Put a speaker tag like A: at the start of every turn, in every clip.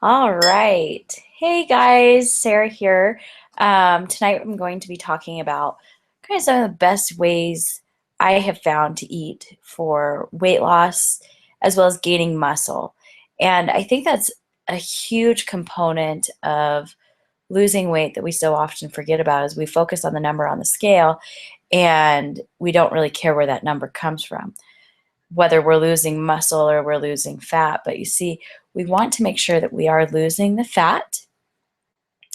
A: All right. Hey guys, Sarah here. Tonight I'm going to be talking about kind of some of the best ways I have found to eat for weight loss as well as gaining muscle. And I think that's a huge component of losing weight that we so often forget about is we focus on the number on the scale and we don't really care where that number comes from, whether we're losing muscle or we're losing fat. But you see, we want to make sure that we are losing the fat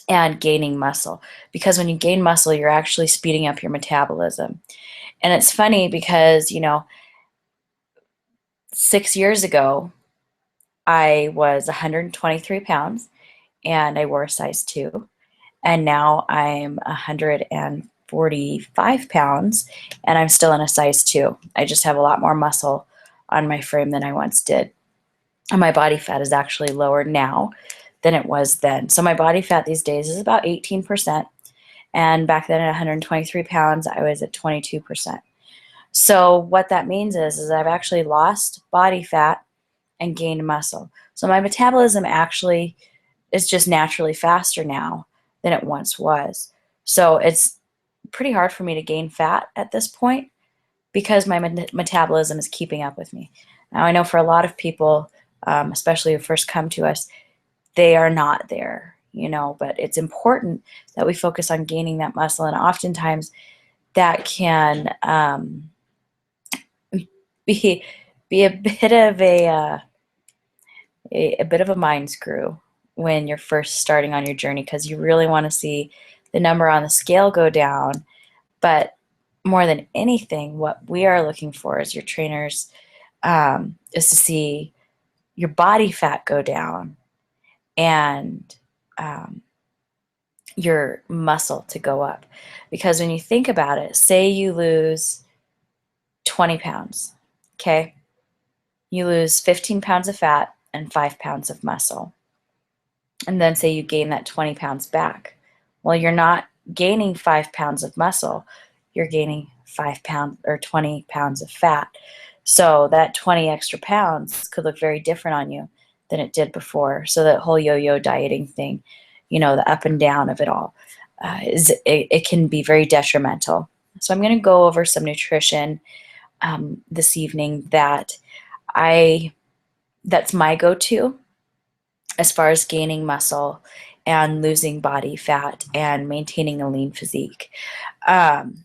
A: and gaining muscle, because when you gain muscle, you're actually speeding up your metabolism. And it's funny because, 6 years ago, I was 123 pounds and I wore a size 2. And now I'm 145 pounds and I'm still in a size 2. I just have a lot more muscle on my frame than I once did. And my body fat is actually lower now than it was then. So my body fat these days is about 18%. And back then at 123 pounds, I was at 22%. So what that means is I've actually lost body fat and gained muscle. So my metabolism actually is just naturally faster now than it once was. So it's pretty hard for me to gain fat at this point because my metabolism is keeping up with me. Now, I know for a lot of people, especially who first come to us, they are not there, but it's important that we focus on gaining that muscle. And oftentimes that can be, be a bit of a bit of a mind screw when you're first starting on your journey, because you really want to see the number on the scale go down. But more than anything, what we are looking for as your trainers is to see your body fat go down and your muscle to go up. Because when you think about it, say you lose 20 pounds, okay? You lose 15 pounds of fat and 5 pounds of muscle. And then say you gain that 20 pounds back. Well, you're not gaining 5 pounds of muscle, you're gaining 5 pounds or 20 pounds of fat. So that 20 extra pounds could look very different on you than it did before. So that whole yo-yo dieting thing, the up and down of it all, it can be very detrimental. So I'm going to go over some nutrition this evening that's my go-to as far as gaining muscle and losing body fat and maintaining a lean physique. Um,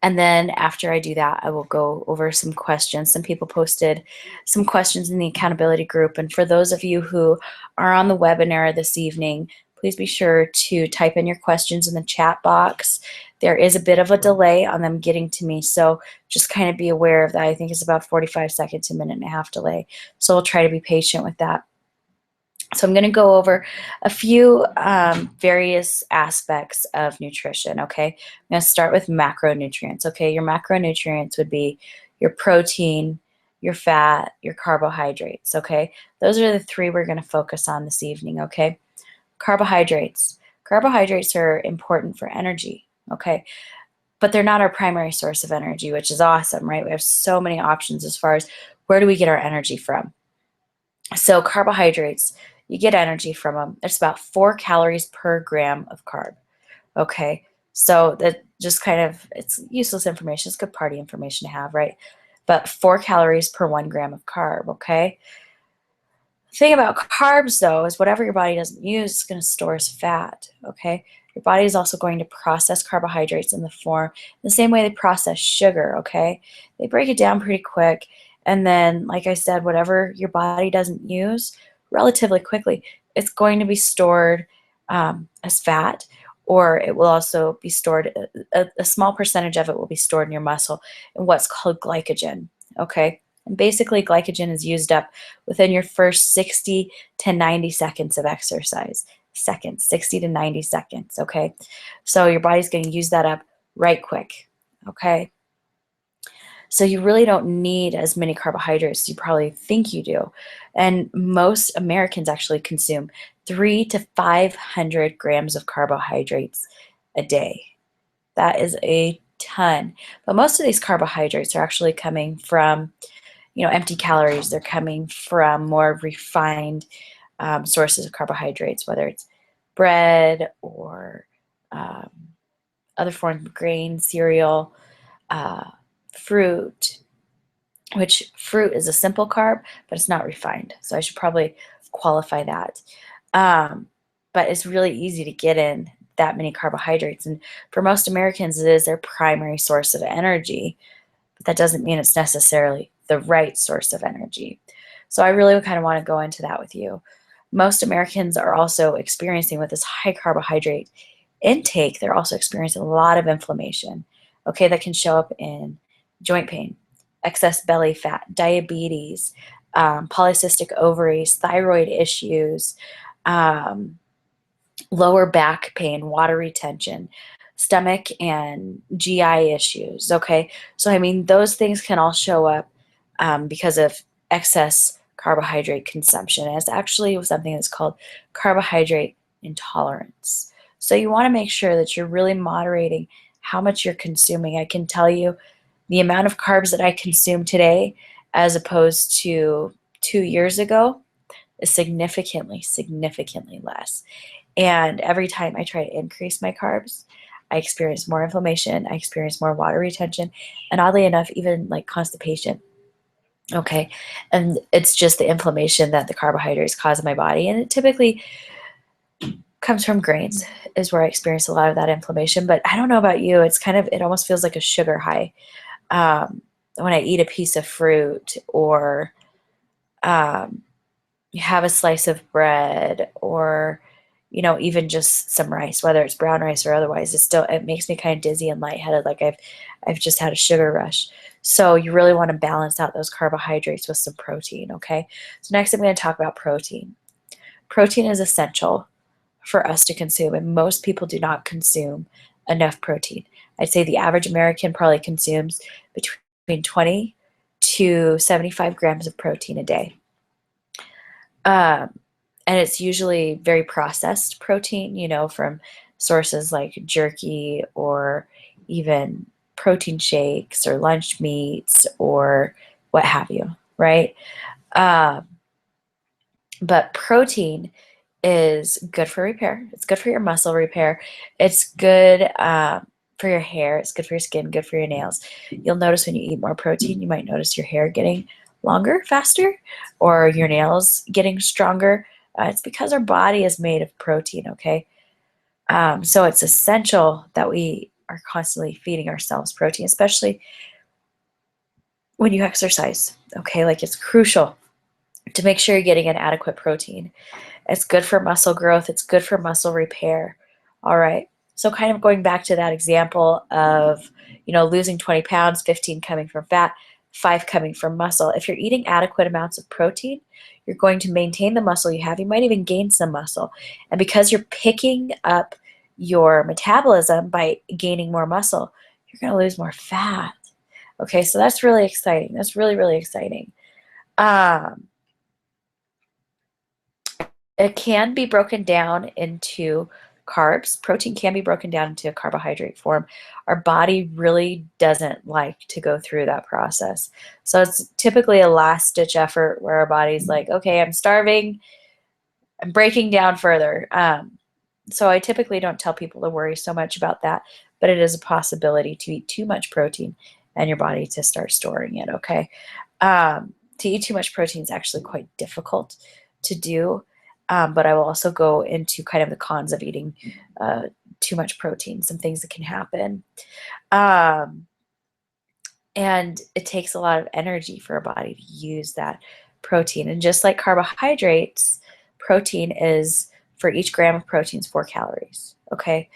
A: and then after I do that, I will go over some questions. Some people posted some questions in the accountability group. And for those of you who are on the webinar this evening, please be sure to type in your questions in the chat box. There is a bit of a delay on them getting to me, so just kind of be aware of that. I think it's about 45 seconds, a minute and a half delay. So we'll try to be patient with that. So I'm going to go over a few various aspects of nutrition, okay? I'm going to start with macronutrients, okay? Your macronutrients would be your protein, your fat, your carbohydrates, okay? Those are the three we're going to focus on this evening, okay? Carbohydrates. Carbohydrates are important for energy, okay? But they're not our primary source of energy, which is awesome, right? We have so many options as far as where do we get our energy from. So carbohydrates, you get energy from them. It's about 4 calories per gram of carb. Okay, so that just kind of, it's useless information. It's good party information to have, right? But 4 calories per 1 gram of carb, okay? The thing about carbs, though, is whatever your body doesn't use, it's going to store as fat, okay? Your body is also going to process carbohydrates in the same way they process sugar, okay? They break it down pretty quick, and then, like I said, whatever your body doesn't use, relatively quickly, it's going to be stored as fat, or it will also be stored, a small percentage of it will be stored in your muscle in what's called glycogen, okay? And basically, glycogen is used up within your first 60 to 90 seconds of exercise. 60 to 90 seconds, okay? So your body's going to use that up right quick, okay? So you really don't need as many carbohydrates as you probably think you do. And most Americans actually consume 300 to 500 grams of carbohydrates a day. That is a ton. But most of these carbohydrates are actually coming from empty calories. They're coming from more refined sources of carbohydrates, whether it's bread or other forms of grain, cereal, fruit, which fruit is a simple carb, but it's not refined. So I should probably qualify that. But it's really easy to get in that many carbohydrates. And for most Americans, it is their primary source of energy. But that doesn't mean it's necessarily the right source of energy. So I really kind of want to go into that with you. Most Americans are also experiencing, with this high carbohydrate intake, they're also experiencing a lot of inflammation. Okay, that can show up in joint pain, excess belly fat, diabetes, polycystic ovaries, thyroid issues, lower back pain, water retention, stomach and GI issues. Okay, so I mean, those things can all show up because of excess carbohydrate consumption. And it's actually something that's called carbohydrate intolerance. So you want to make sure that you're really moderating how much you're consuming. I can tell you the amount of carbs that I consume today as opposed to 2 years ago is significantly, significantly less. And every time I try to increase my carbs, I experience more inflammation, I experience more water retention, and oddly enough, even like constipation. Okay. And it's just the inflammation that the carbohydrates cause in my body. And it typically comes from grains, is where I experience a lot of that inflammation. But I don't know about you, it almost feels like a sugar high when I eat a piece of fruit or have a slice of bread or even just some rice, whether it's brown rice or otherwise. It makes me kind of dizzy and lightheaded, like I've just had a sugar rush. So you really want to balance out those carbohydrates with some protein. Okay, so next I'm going to talk about protein. Protein is essential for us to consume, and most people do not consume enough protein. I'd say the average American probably consumes between 20 to 75 grams of protein a day. And it's usually very processed protein, from sources like jerky or even protein shakes or lunch meats or what have you, right? But protein is good for repair. It's good for your muscle repair. It's good for your hair. It's good for your skin, good for your nails. You'll notice when you eat more protein, you might notice your hair getting longer faster or your nails getting stronger. It's because our body is made of protein, okay? So it's essential that we are constantly feeding ourselves protein, especially when you exercise, okay? Like, it's crucial to make sure you're getting an adequate protein. It's good for muscle growth. It's good for muscle repair. All right. So kind of going back to that example of, losing 20 pounds, 15 coming from fat, 5 coming from muscle. If you're eating adequate amounts of protein, you're going to maintain the muscle you have. You might even gain some muscle. And because you're picking up your metabolism by gaining more muscle, you're going to lose more fat. Okay, so that's really exciting. That's really, really exciting. It can be broken down into carbs. Protein can be broken down into a carbohydrate form. Our body really doesn't like to go through that process. So it's typically a last-ditch effort where our body's like, okay, I'm starving, I'm breaking down further. So I typically don't tell people to worry so much about that, but it is a possibility to eat too much protein and your body to start storing it, okay? To eat too much protein is actually quite difficult to do. But I will also go into kind of the cons of eating too much protein, some things that can happen. And it takes a lot of energy for a body to use that protein. And just like carbohydrates, protein is, for each gram of protein, is 4 calories. Okay?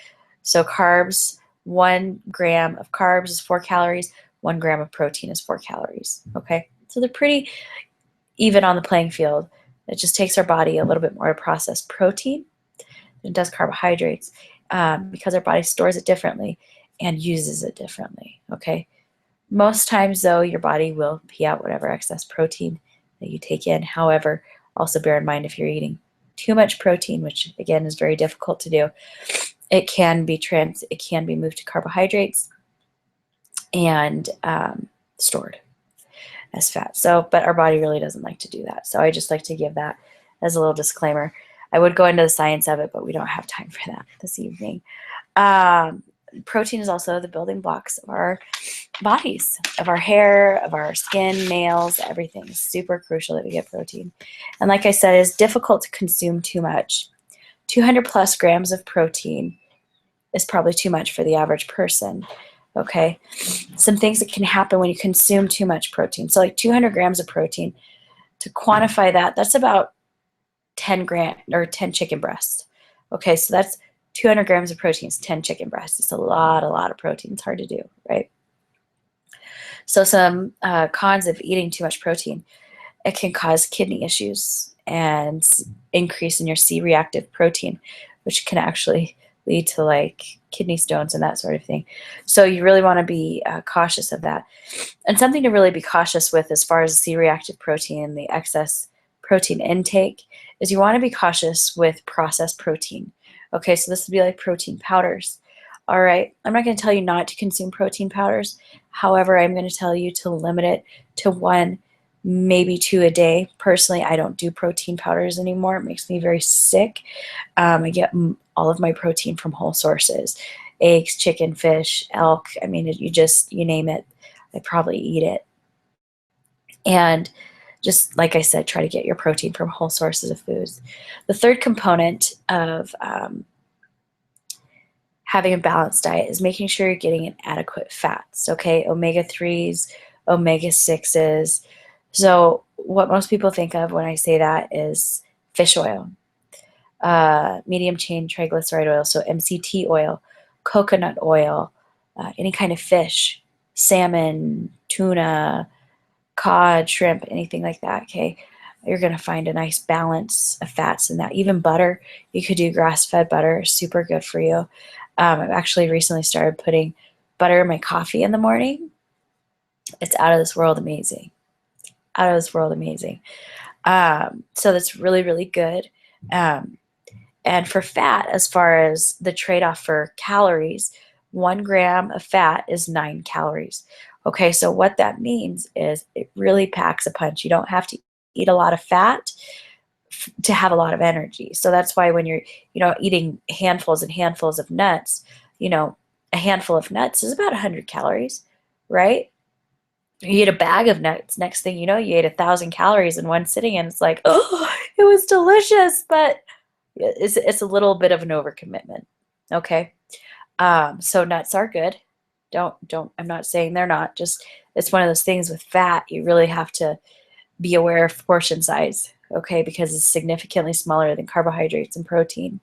A: So carbs, 1 gram of carbs is 4 calories, 1 gram of protein is 4 calories. Okay? So they're pretty even on the playing field. It just takes our body a little bit more to process protein than it does carbohydrates because our body stores it differently and uses it differently, okay? Most times, though, your body will pee out whatever excess protein that you take in. However, also bear in mind, if you're eating too much protein, which again is very difficult to do, it can be moved to carbohydrates and stored as fat. So, but our body really doesn't like to do that. So I just like to give that as a little disclaimer. I would go into the science of it, but we don't have time for that this evening. Protein is also the building blocks of our bodies, of our hair, of our skin, nails, everything. It's super crucial that we get protein. And like I said, it's difficult to consume too much. 200 plus grams of protein is probably too much for the average person. Okay, some things that can happen when you consume too much protein. So like 200 grams of protein, to quantify that, that's about 10 chicken breasts. Okay, so that's 200 grams of protein is 10 chicken breasts. It's a lot of protein. It's hard to do, right? So some cons of eating too much protein: it can cause kidney issues and increase in your C-reactive protein, which can actually lead to like kidney stones and that sort of thing. So you really want to be cautious of that. And something to really be cautious with as far as C-reactive protein and the excess protein intake is you want to be cautious with processed protein. Okay, so this would be like protein powders. All right, I'm not going to tell you not to consume protein powders. However, I'm going to tell you to limit it to 1, maybe 2 a day. Personally, I don't do protein powders anymore. It makes me very sick. I get all of my protein from whole sources: eggs, chicken, fish, elk. I mean, you name it, I probably eat it. And just like I said, try to get your protein from whole sources of foods. The third component of having a balanced diet is making sure you're getting in adequate fats, okay? Omega-3s, omega-6s. So what most people think of when I say that is fish oil, medium chain triglyceride oil, so MCT oil, coconut oil, any kind of fish, salmon, tuna, cod, shrimp, anything like that, okay? You're going to find a nice balance of fats in that. Even butter, you could do grass-fed butter, super good for you. I've actually recently started putting butter in my coffee in the morning. It's out of this world amazing. Out of this world amazing. So that's really good. And for fat, as far as the trade-off for calories, 1 gram of fat is 9 calories. Okay, so what that means is it really packs a punch. You don't have to eat a lot of fat to have a lot of energy. So that's why when you're, eating handfuls and handfuls of nuts, a handful of nuts is about 100 calories, right? You eat a bag of nuts, next thing you know, you ate 1,000 calories in one sitting, and it's like, oh, it was delicious, but it's a little bit of an overcommitment. Okay, so nuts are good. I'm not saying they're not. Just it's one of those things with fat. You really have to be aware of portion size, okay, because it's significantly smaller than carbohydrates and protein.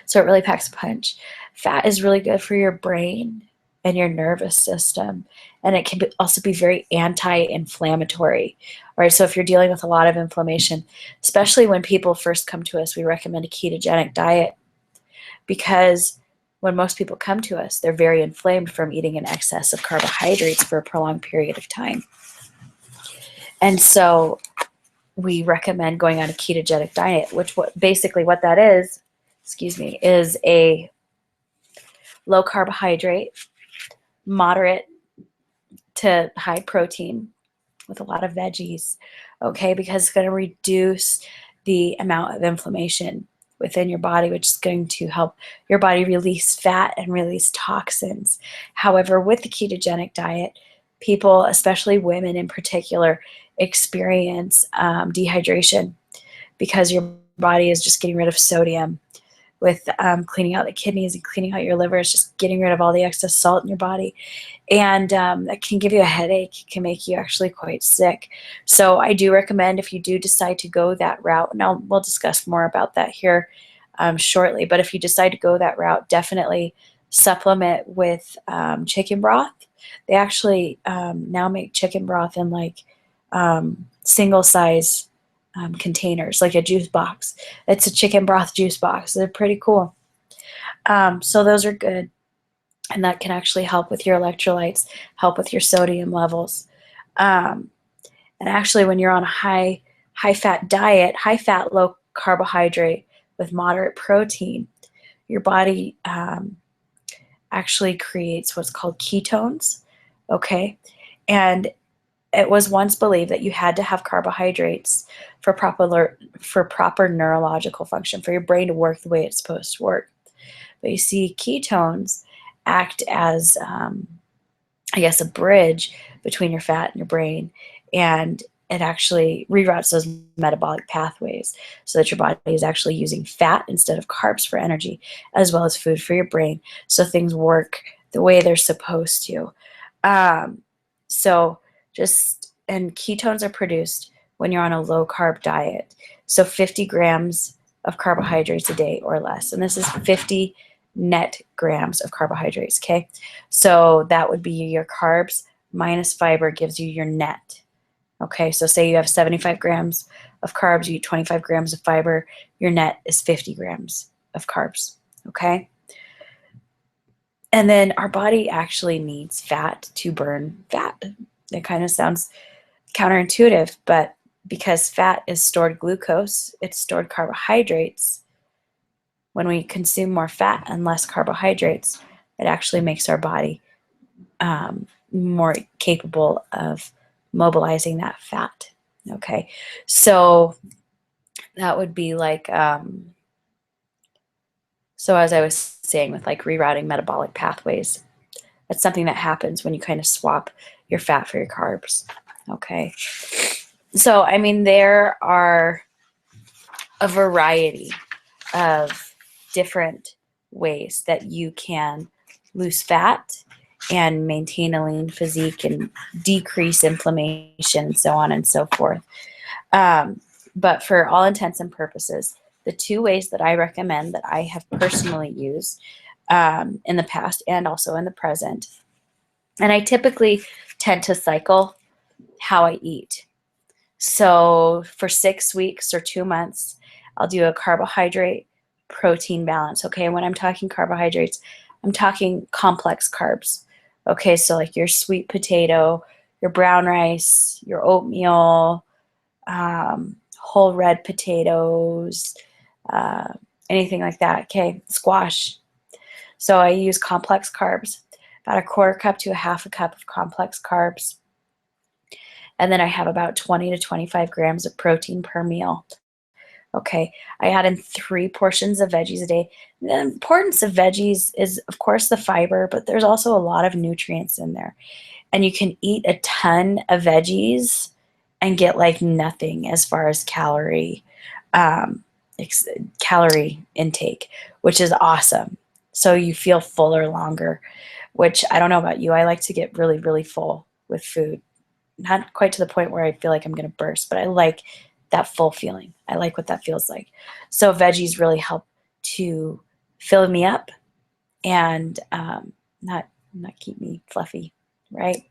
A: So it really packs a punch. Fat is really good for your brain and your nervous system, and it can also be very anti-inflammatory. All right, so if you're dealing with a lot of inflammation, especially when people first come to us, we recommend a ketogenic diet, because when most people come to us, they're very inflamed from eating an excess of carbohydrates for a prolonged period of time. And so we recommend going on a ketogenic diet, which basically what that is, is a low carbohydrate, moderate to high protein with a lot of veggies, okay, because it's going to reduce the amount of inflammation within your body, which is going to help your body release fat and release toxins. However, with the ketogenic diet, people, especially women in particular, experience dehydration, because your body is just getting rid of sodium with cleaning out the kidneys and cleaning out your liver. It's just getting rid of all the excess salt in your body. And that can give you a headache. It can make you actually quite sick. So I do recommend, if you do decide to go that route, and we'll discuss more about that here shortly, but if you decide to go that route, definitely supplement with chicken broth. They actually now make chicken broth in like single size containers, like a juice box. It's a chicken broth juice box. They're pretty cool. So those are good. And that can actually help with your electrolytes, help with your sodium levels. And actually, when you're on a high fat diet, high fat, low carbohydrate with moderate protein, your body actually creates what's called ketones, okay? And it was once believed that you had to have carbohydrates for proper neurological function, for your brain to work the way it's supposed to work. But you see, ketones act as, I guess, a bridge between your fat and your brain, and it actually reroutes those metabolic pathways so that your body is actually using fat instead of carbs for energy, as well as food for your brain, so things work the way they're supposed to. Um, so and ketones are produced when you're on a low carb diet. So 50 grams of carbohydrates a day or less. And this is 50 net grams of carbohydrates, okay? So that would be your carbs minus fiber gives you your net. Okay, so say you have 75 grams of carbs, you eat 25 grams of fiber, your net is 50 grams of carbs, okay? And then our body actually needs fat to burn fat. It kind of sounds counterintuitive, but because fat is stored glucose, it's stored carbohydrates. When we consume more fat and less carbohydrates, it actually makes our body more capable of mobilizing that fat. Okay, so that would be like, so as I was saying, with like rerouting metabolic pathways, that's something that happens when you kind of swap your fat for your carbs. Okay, so I mean, there are a variety of different ways that you can lose fat and maintain a lean physique and decrease inflammation and so on and so forth. But for all intents and purposes, the two ways that I recommend that I have personally used in the past and also in the present, and I typically tend to cycle how I eat. So for 6 weeks or 2 months, I'll do a carbohydrate protein balance. Okay, when I'm talking carbohydrates, I'm talking complex carbs. Okay, so like your sweet potato, your brown rice, your oatmeal, whole red potatoes, uh, anything like that. Okay, squash. So I use complex carbs, about a quarter cup to a half a cup of complex carbs. And then I have about 20 to 25 grams of protein per meal. Okay, I add in 3 portions of veggies a day. The importance of veggies is, of course, the fiber, but there's also a lot of nutrients in there. And you can eat a ton of veggies and get like nothing as far as um, calorie intake, which is awesome. So you feel fuller longer, which I don't know about you. I like to get really, really full with food. Not quite to the point where I feel like I'm going to burst, but I like that full feeling. I like what that feels like. So veggies really help to fill me up and not keep me fluffy, right?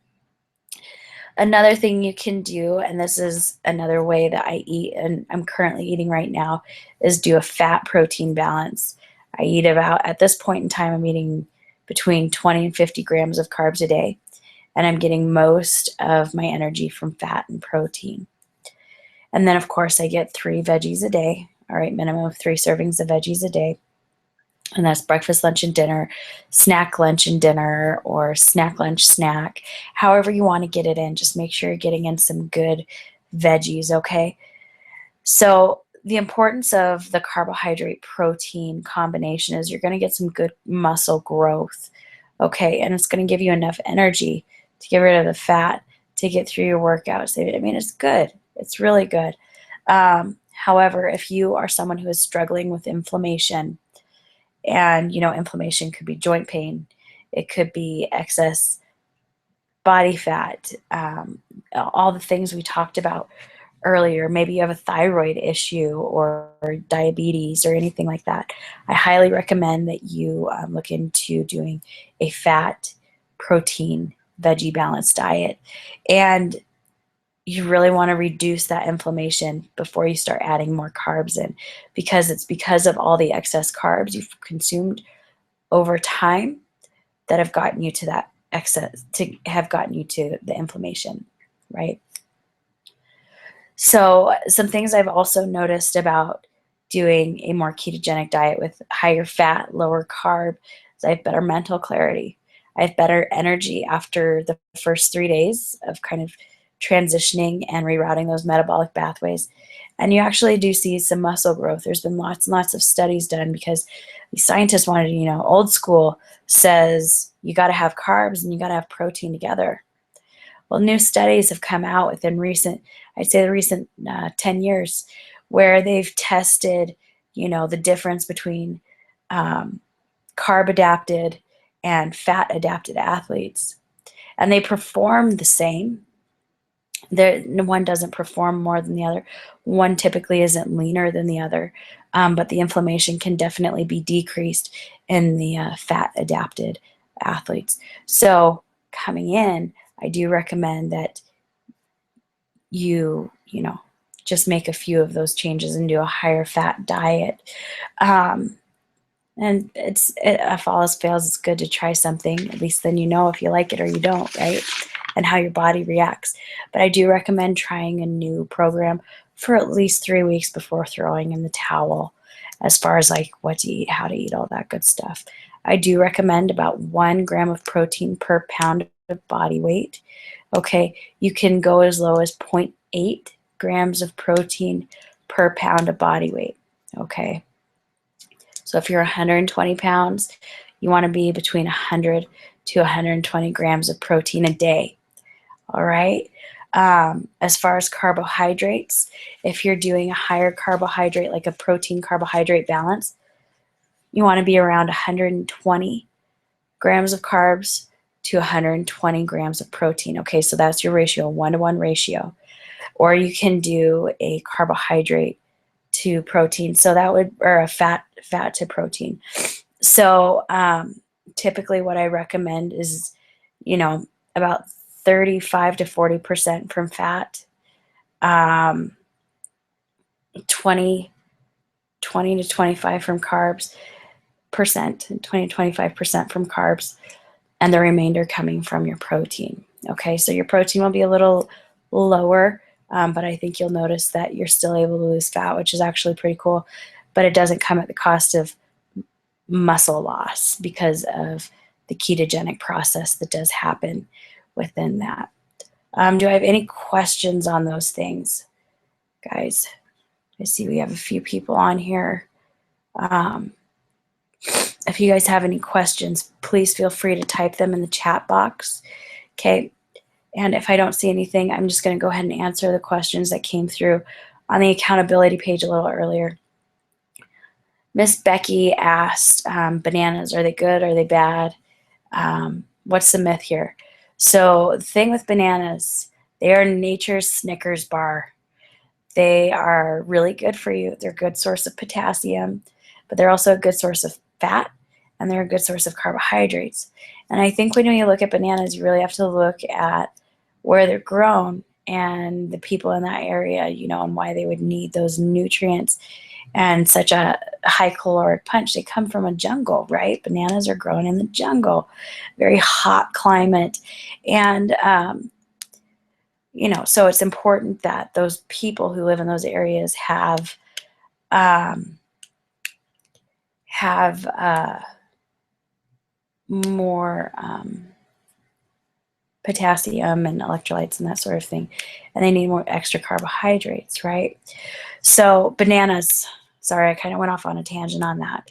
A: Another thing you can do, and this is another way that I eat, and I'm currently eating right now, is do a fat protein balance. I eat about, at this point in time, I'm eating between 20 and 50 grams of carbs a day, and I'm getting most of my energy from fat and protein. And then, of course, I get 3 veggies a day, all right, minimum of 3 servings of veggies a day. And that's breakfast, lunch, and dinner, snack, lunch, and dinner, or snack, lunch, snack. However you want to get it in, just make sure you're getting in some good veggies, okay? So the importance of the carbohydrate protein combination is you're going to get some good muscle growth, okay? And it's going to give you enough energy to get rid of the fat, to get through your workouts. I mean, it's good. It's really good. However, if you are someone who is struggling with inflammation, and, you know, inflammation could be joint pain, it could be excess body fat, all the things we talked about earlier. Maybe you have a thyroid issue or diabetes or anything like that. I highly recommend that you look into doing a fat, protein, veggie balanced diet. And you really want to reduce that inflammation before you start adding more carbs in, because it's because of all the excess carbs you've consumed over time that have gotten you to that excess, to have gotten you to the inflammation, right? So some things I've also noticed about doing a more ketogenic diet with higher fat, lower carb, is I have better mental clarity. I have better energy after the first 3 days of kind of transitioning and rerouting those metabolic pathways. And you actually do see some muscle growth. There's been lots and lots of studies done because the scientists wanted, old school says you got to have carbs and you got to have protein together. Well, new studies have come out within I'd say the recent 10 years, where they've tested, the difference between carb adapted and fat adapted athletes. And they perform the same. One doesn't perform more than the other. One typically isn't leaner than the other, but the inflammation can definitely be decreased in the fat adapted athletes. So coming in, I do recommend that you just make a few of those changes and do a higher fat diet. And if all else fails, it's good to try something. At least then you know if you like it or you don't, right? And how your body reacts. But I do recommend trying a new program for at least 3 weeks before throwing in the towel, as far as like what to eat, how to eat, all that good stuff. I do recommend about 1 gram of protein per pound of body weight. Okay, you can go as low as 0.8 grams of protein per pound of body weight. Okay, so if you're 120 pounds, you want to be between 100 to 120 grams of protein a day. All right. As far as carbohydrates, if you're doing a higher carbohydrate, like a protein carbohydrate balance, you want to be around 120 grams of carbs to 120 grams of protein. Okay, so that's your ratio, 1-to-1 ratio. Or you can do a carbohydrate to protein. So that would, or a fat to protein. So typically what I recommend is, about 35 to 40% from fat, 20 to 25 from carbs, 20 to 25% from carbs, and the remainder coming from your protein. Okay, so your protein will be a little lower, but I think you'll notice that you're still able to lose fat, which is actually pretty cool, but it doesn't come at the cost of muscle loss because of the ketogenic process that does happen within that. Do I have any questions on those things, guys? I see we have a few people on here. If you guys have any questions, please feel free to type them in the chat box. Okay, and if I don't see anything, I'm just going to go ahead and answer the questions that came through on the accountability page a little earlier. Miss Becky asked, bananas, are they good? Are they bad? What's the myth here? So the thing with bananas, they are nature's Snickers bar. They are really good for you. They're a good source of potassium, but they're also a good source of fat, and they're a good source of carbohydrates. And I think when you look at bananas, you really have to look at where they're grown and the people in that area, and why they would need those nutrients and such a high caloric punch. They come from a jungle, right? Bananas are grown in the jungle, very hot climate. And, so it's important that those people who live in those areas have more potassium and electrolytes and that sort of thing, and they need more extra carbohydrates, right? So bananas, sorry, I kind of went off on a tangent on that.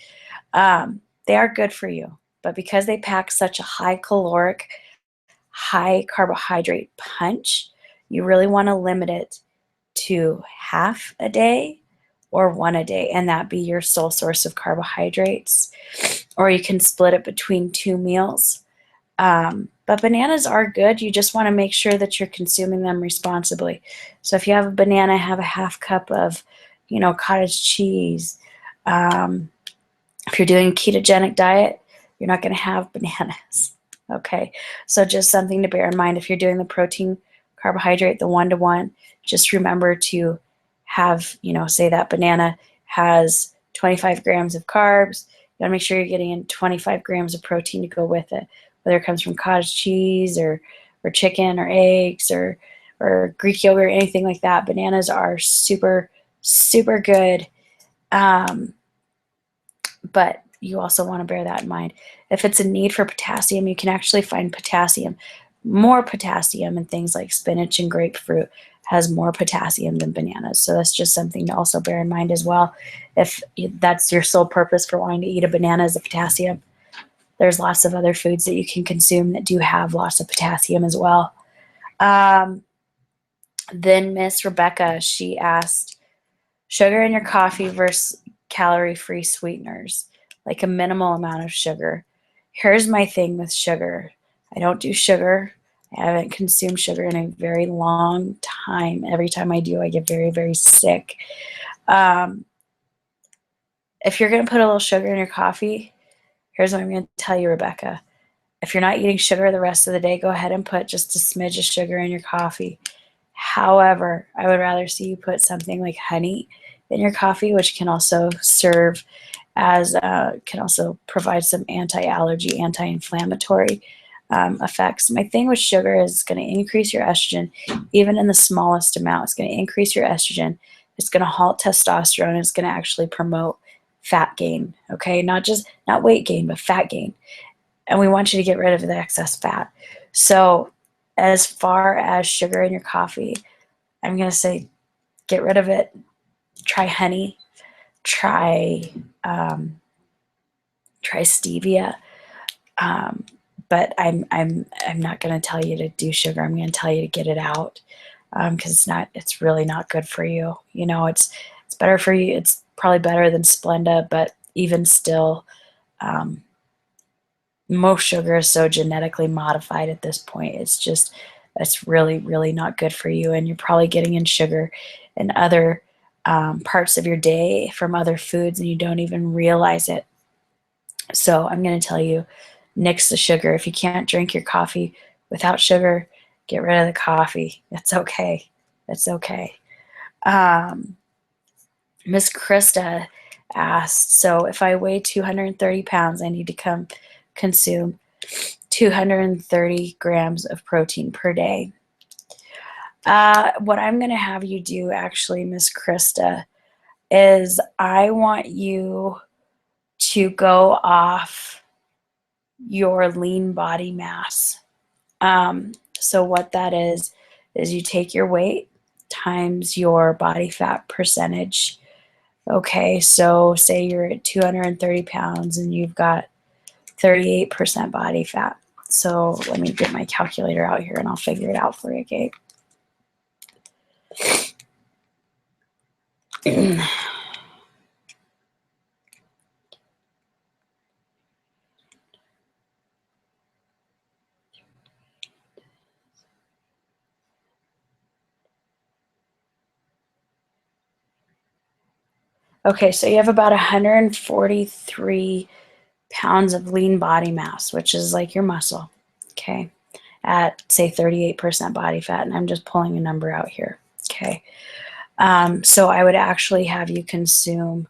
A: They are good for you, but because they pack such a high caloric, high carbohydrate punch, you really want to limit it to half a day or 1 a day, and that be your sole source of carbohydrates. Or you can split it between 2 meals. But bananas are good. You just want to make sure that you're consuming them responsibly. So if you have a banana, have a half cup of, cottage cheese. If you're doing a ketogenic diet, you're not going to have bananas. Okay, so just something to bear in mind. If you're doing the protein carbohydrate, the 1-to-1, just remember to have, say that banana has 25 grams of carbs. You want to make sure you're getting in 25 grams of protein to go with it, whether it comes from cottage cheese or chicken or eggs or Greek yogurt, anything like that. Bananas are super, super good. But you also want to bear that in mind. If it's a need for potassium, you can actually find potassium more potassium, and things like spinach and grapefruit has more potassium than bananas. So that's just something to also bear in mind as well. If that's your sole purpose for wanting to eat a banana is the potassium, there's lots of other foods that you can consume that do have lots of potassium as well. Then Miss Rebecca, she asked, sugar in your coffee versus calorie-free sweeteners, like a minimal amount of sugar. Here's my thing with sugar. I don't do sugar. I haven't consumed sugar in a very long time. Every time I do, I get very, very sick. If you're going to put a little sugar in your coffee, here's what I'm going to tell you, Rebecca. If you're not eating sugar the rest of the day, go ahead and put just a smidge of sugar in your coffee. However, I would rather see you put something like honey in your coffee, which can also serve as, can also provide some anti-allergy, anti-inflammatory effects. My thing with sugar is it's going to increase your estrogen, even in the smallest amount. It's going to increase your estrogen. It's going to halt testosterone. It's going to actually promote fat gain, okay? Not weight gain, but fat gain. And we want you to get rid of the excess fat. So as far as sugar in your coffee, I'm going to say get rid of it. Try honey. Try stevia. But I'm not going to tell you to do sugar. I'm going to tell you to get it out because it's really not good for you. You know, it's better for you. It's probably better than Splenda, but even still, most sugar is so genetically modified at this point. It's really, really not good for you. And you're probably getting in sugar in other parts of your day from other foods and you don't even realize it. So I'm going to tell you, nix the sugar. If you can't drink your coffee without sugar, get rid of the coffee. It's okay. It's okay. Miss Krista asked, so if I weigh 230 pounds, I need to consume 230 grams of protein per day. What I'm going to have you do, actually, Miss Krista, is I want you to go off your lean body mass. So what that is you take your weight times your body fat percentage. Okay, so say you're at 230 pounds and you've got 38% body fat. So let me get my calculator out here and I'll figure it out for you, okay? Okay, so you have about 143 pounds of lean body mass, which is like your muscle, okay, at say 38% body fat, and I'm just pulling a number out here, okay. So I would actually have you consume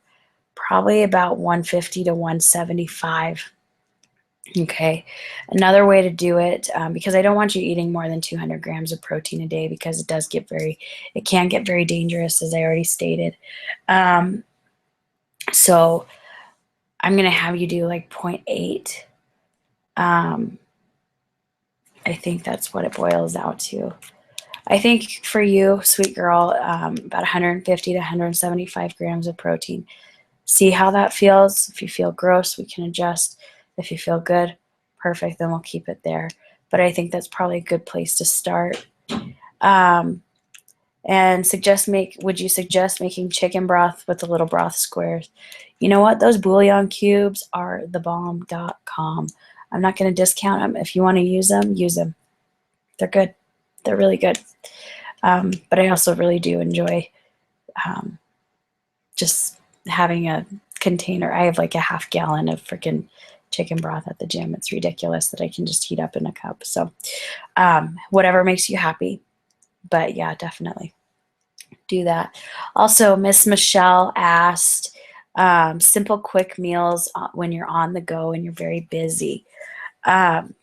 A: probably about 150 to 175. Okay, another way to do it, because I don't want you eating more than 200 grams of protein a day because it can get very dangerous, as I already stated. So I'm going to have you do like 0.8. I think that's what it boils out to. I think for you, sweet girl, about 150 to 175 grams of protein. See how that feels. If you feel gross, we can adjust. If you feel good, perfect, then we'll keep it there. But I think that's probably a good place to start. And would you suggest making chicken broth with the little broth squares? You know what? Those bouillon cubes are thebomb.com. I'm not going to discount them. If you want to use them, use them. They're good. They're really good. But I also really do enjoy just having a container. I have like a half gallon of freaking chicken broth at the gym. It's ridiculous that I can just heat up in a cup. So whatever makes you happy. But yeah, definitely do that. Also, Miss Michelle asked, simple quick meals when you're on the go and you're very busy. Some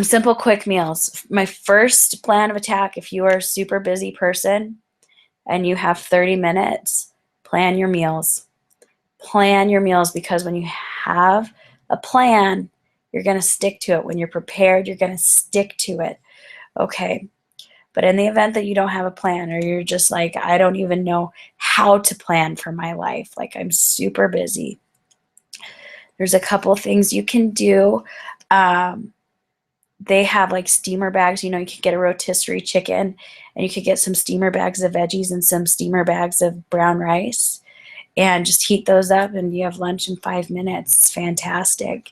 A: simple quick meals. My first plan of attack, if you are a super busy person and you have 30 minutes, plan your meals. Plan your meals, because when you have a plan, You're going to stick to it. When you're prepared, you're going to stick to it. Okay. But in the event that you don't have a plan, or you're just like, I don't even know how to plan for my life, like I'm super busy, there's a couple things you can do. They have like steamer bags. You can get a rotisserie chicken, and you could get some steamer bags of veggies and some steamer bags of brown rice, and just heat those up, and you have lunch in 5 minutes. It's fantastic.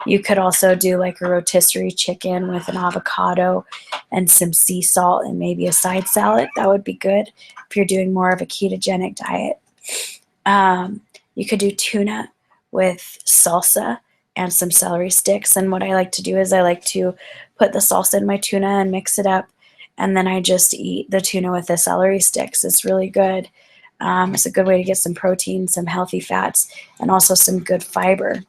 A: You could also do like a rotisserie chicken with an avocado and some sea salt and maybe a side salad. That would be good if you're doing more of a ketogenic diet. You could do tuna with salsa and some celery sticks. And what I like to do is I like to put the salsa in my tuna and mix it up, and then I just eat the tuna with the celery sticks. It's really good. It's a good way to get some protein, some healthy fats, and also some good fiber.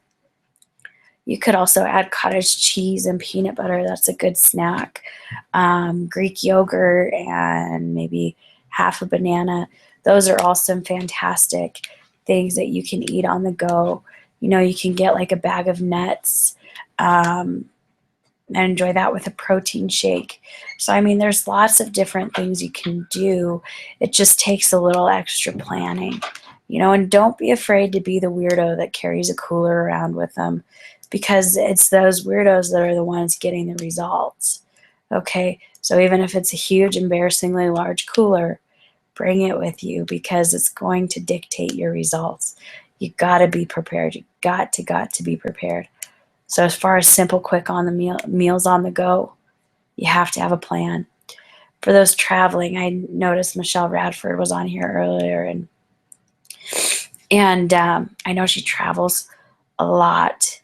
A: You could also add cottage cheese and peanut butter. That's a good snack. Greek yogurt and maybe half a banana. Those are all some fantastic things that you can eat on the go. You can get like a bag of nuts and enjoy that with a protein shake. So, there's lots of different things you can do. It just takes a little extra planning, and don't be afraid to be the weirdo that carries a cooler around with them, because it's those weirdos that are the ones getting the results. Okay, so even if it's a huge, embarrassingly large cooler, bring it with you, because it's going to dictate your results. You got to be prepared. You got to be prepared. So as far as simple, quick on the meals on the go, you have to have a plan. For those traveling, I noticed Michelle Radford was on here earlier, and I know she travels a lot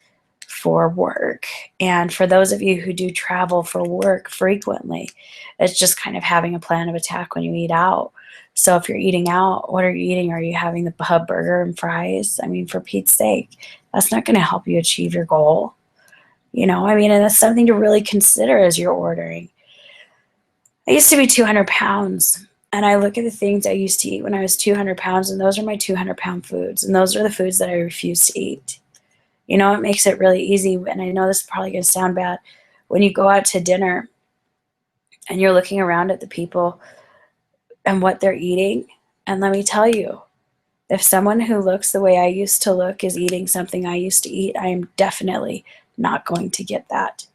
A: for work. And for those of you who do travel for work frequently, it's just kind of having a plan of attack when you eat out. So if you're eating out, what are you eating? Are you having the pub burger and fries? For Pete's sake, that's not going to help you achieve your goal. And that's something to really consider as you're ordering. I used to be 200 pounds, and I look at the things I used to eat when I was 200 pounds, and those are my 200-pound foods, and those are the foods that I refuse to eat. It makes it really easy, and I know this is probably going to sound bad, when you go out to dinner and you're looking around at the people and what they're eating, and let me tell you, if someone who looks the way I used to look is eating something I used to eat, I am definitely not going to get that.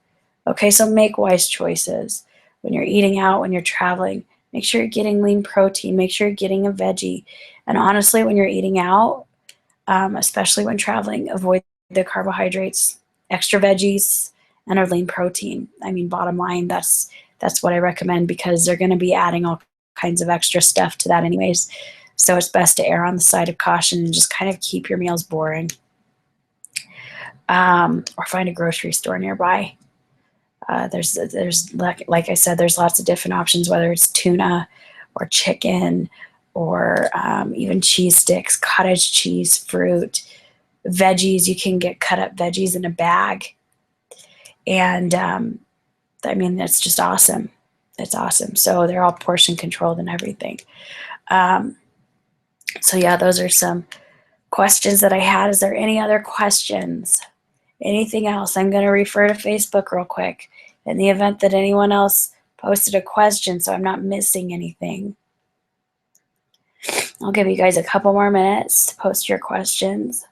A: Okay, so make wise choices. When you're eating out, when you're traveling, make sure you're getting lean protein, make sure you're getting a veggie. And honestly, when you're eating out, especially when traveling, avoid the carbohydrates, extra veggies, and a lean protein. Bottom line, that's what I recommend, because they're going to be adding all kinds of extra stuff to that anyways. So it's best to err on the side of caution and just kind of keep your meals boring. Or find a grocery store nearby. There's like I said, there's lots of different options, whether it's tuna or chicken or even cheese sticks, cottage cheese, fruit, veggies. You can get cut up veggies in a bag. And that's just awesome. It's awesome. So they're all portion controlled and everything. So yeah, those are some questions that I had. Is there any other questions? Anything else? I'm going to refer to Facebook real quick in the event that anyone else posted a question, so I'm not missing anything. I'll give you guys a couple more minutes to post your questions.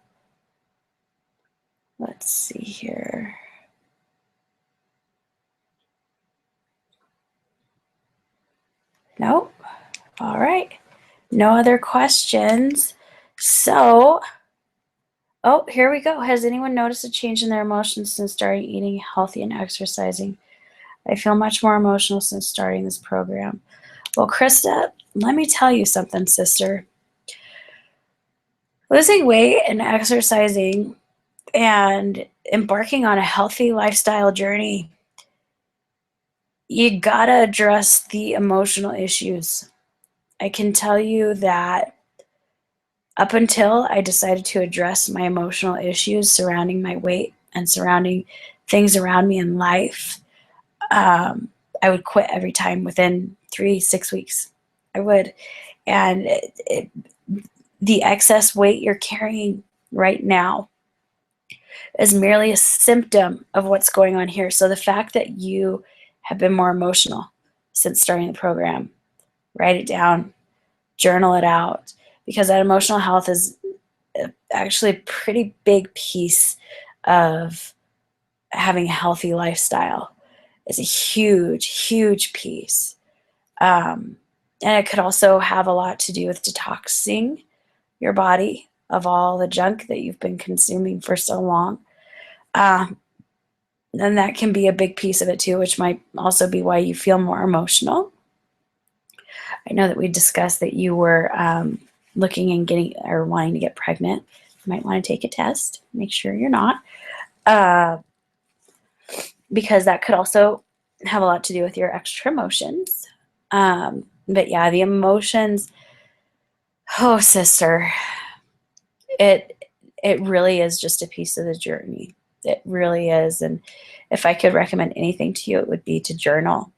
A: Let's see here. Nope. All right. No other questions. So, oh, here we go. Has anyone noticed a change in their emotions since starting eating healthy and exercising? I feel much more emotional since starting this program. Well, Krista, let me tell you something, sister. Losing weight and exercising and embarking on a healthy lifestyle journey, you gotta address the emotional issues. I can tell you that up until I decided to address my emotional issues surrounding my weight and surrounding things around me in life, I would quit every time within 3-6 weeks. I would. And the excess weight you're carrying right now is merely a symptom of what's going on here. So the fact that you have been more emotional since starting the program, write it down, journal it out, because that emotional health is actually a pretty big piece of having a healthy lifestyle. It's a huge, huge piece. And it could also have a lot to do with detoxing your body of all the junk that you've been consuming for so long. And that can be a big piece of it too, which might also be why you feel more emotional. I know that we discussed that you were looking and getting or wanting to get pregnant. You might want to take a test, make sure you're not, because that could also have a lot to do with your extra emotions. But yeah, the emotions, oh sister, it really is just a piece of the journey. It really is. And if I could recommend anything to you, it would be to journal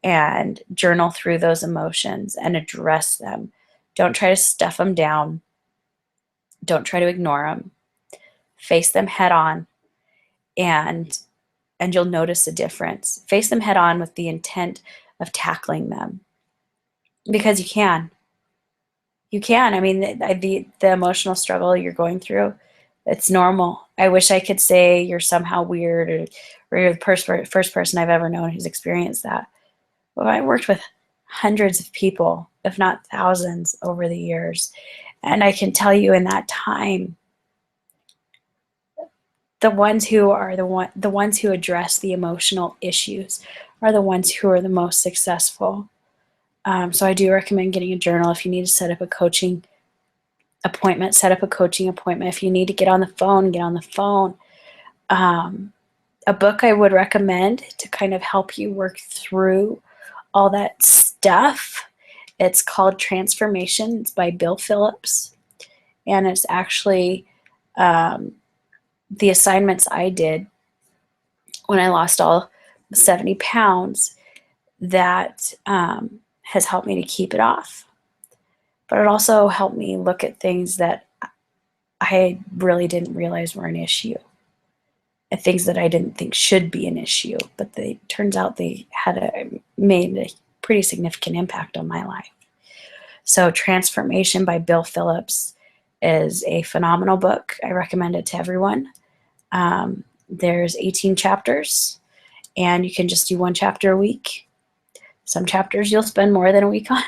A: and journal through those emotions and address them. Don't try to stuff them down. Don't try to ignore them. Face them head on, and you'll notice a difference. Face them head on with the intent of tackling them, because you can. You can. I mean, the emotional struggle you're going through, it's normal. I wish I could say you're somehow weird, or you're the first person I've ever known who's experienced that. Well, I worked with hundreds of people, if not thousands, over the years. And I can tell you in that time, the ones who are the ones who address the emotional issues are the ones who are the most successful. So I do recommend getting a journal. If you need to set up a coaching appointment, set up a coaching appointment. If you need to get on the phone, get on the phone. A book I would recommend to kind of help you work through all that stuff, it's called Transformation. It's by Bill Phillips. And it's actually the assignments I did when I lost all 70 pounds that has helped me to keep it off. But it also helped me look at things that I really didn't realize were an issue, and things that I didn't think should be an issue, but turns out they made a pretty significant impact on my life. So Transformation by Bill Phillips is a phenomenal book. I recommend it to everyone. There's 18 chapters, and you can just do one chapter a week. Some chapters you'll spend more than a week on.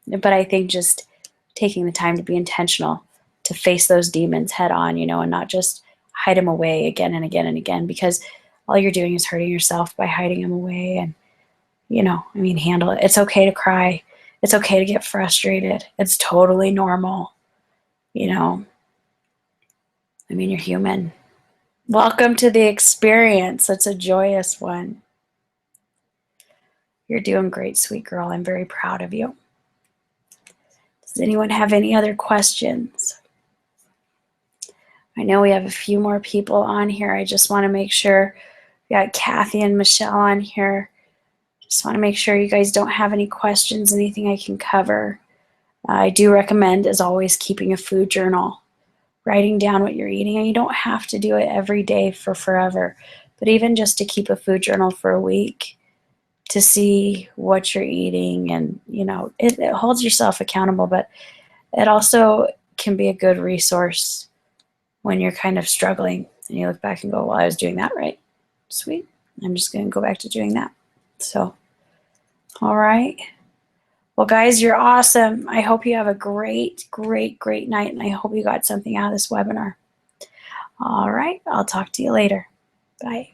A: But I think just taking the time to be intentional, to face those demons head on, and not just hide them away again and again and again, because all you're doing is hurting yourself by hiding them away. And, handle it. It's okay to cry. It's okay to get frustrated. It's totally normal. You're human. Welcome to the experience. It's a joyous one. You're doing great, sweet girl. I'm very proud of you. Does anyone have any other questions? I know we have a few more people on here. I just want to make sure. We got Kathy and Michelle on here. Just want to make sure you guys don't have any questions, anything I can cover. I do recommend, as always, keeping a food journal, writing down what you're eating. And you don't have to do it every day for forever, but even just to keep a food journal for a week to see what you're eating. And, it holds yourself accountable, but it also can be a good resource when you're kind of struggling and you look back and go, well, I was doing that right. Sweet. I'm just going to go back to doing that. So, all right. Well, guys, you're awesome. I hope you have a great, great, great night, and I hope you got something out of this webinar. All right. I'll talk to you later. Bye.